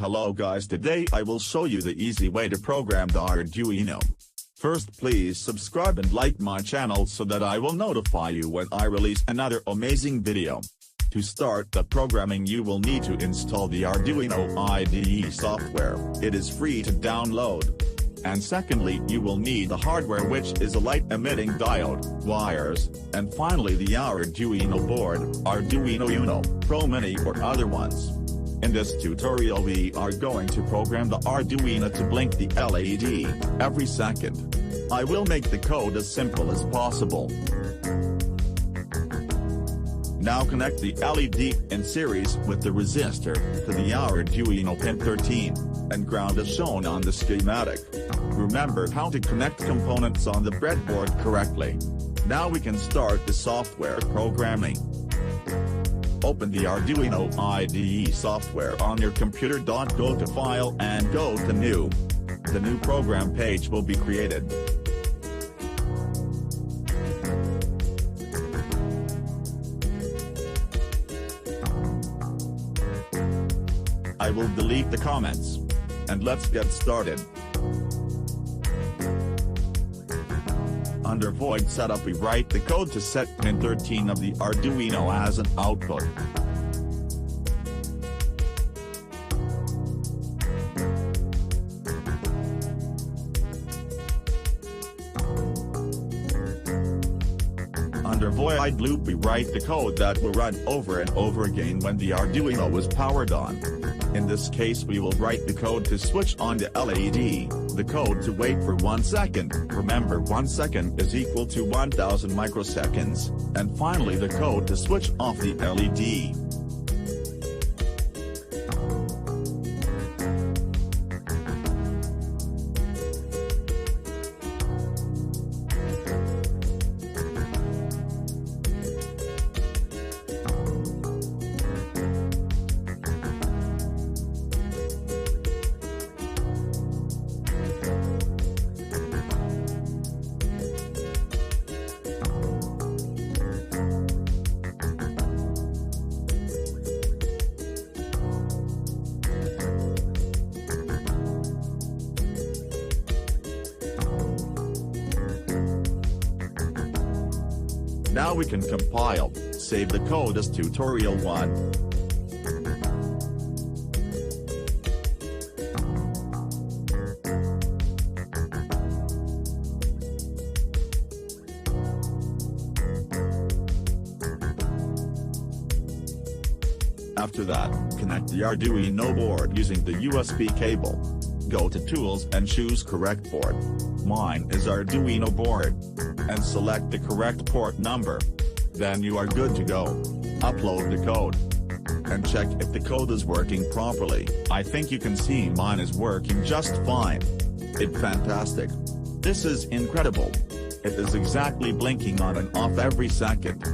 Hello guys, today I will show you the easy way to program the Arduino. First, please subscribe and like my channel so that I will notify you when I release another amazing video. To start the programming, you will need to install the Arduino IDE software. It is free to download. And secondly, you will need the hardware, which is a light-emitting diode, wires, and finally the Arduino board, Arduino Uno, Pro Mini or other ones. In this tutorial we are going to program the Arduino to blink the LED every second. I will make the code as simple as possible. Now connect the LED in series with the resistor to the Arduino pin 13, and ground as shown on the schematic. Remember how to connect components on the breadboard correctly. Now we can start the software programming. Open the Arduino IDE software on your computer. Go to File and go to New. The new program page will be created. I will delete the comments. And let's get started. Under Void Setup we write the code to set pin 13 of the Arduino as an output. Under Void Loop we write the code that will run over and over again when the Arduino is powered on. In this case we will write the code to switch on the LED, the code to wait for 1 second, remember 1 second is equal to 1000 microseconds, and finally the code to switch off the LED. Now we can compile, save the code as tutorial 1. After that, connect the Arduino board using the USB cable. Go to Tools and choose Correct Board. Mine is Arduino board. And select the correct port number. Then you are good to go. Upload the code. And check if the code is working properly. I think you can see mine is working just fine. It's fantastic. This is incredible. It is exactly blinking on and off every second.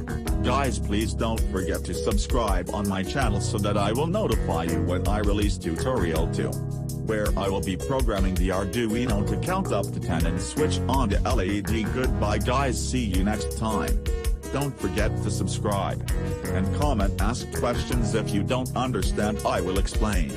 Guys, please don't forget to subscribe on my channel so that I will notify you when I release tutorial 2. Where I will be programming the Arduino to count up to 10 and switch on the LED. Goodbye guys, see you next time. Don't forget to subscribe. And comment, ask questions if you don't understand, I will explain.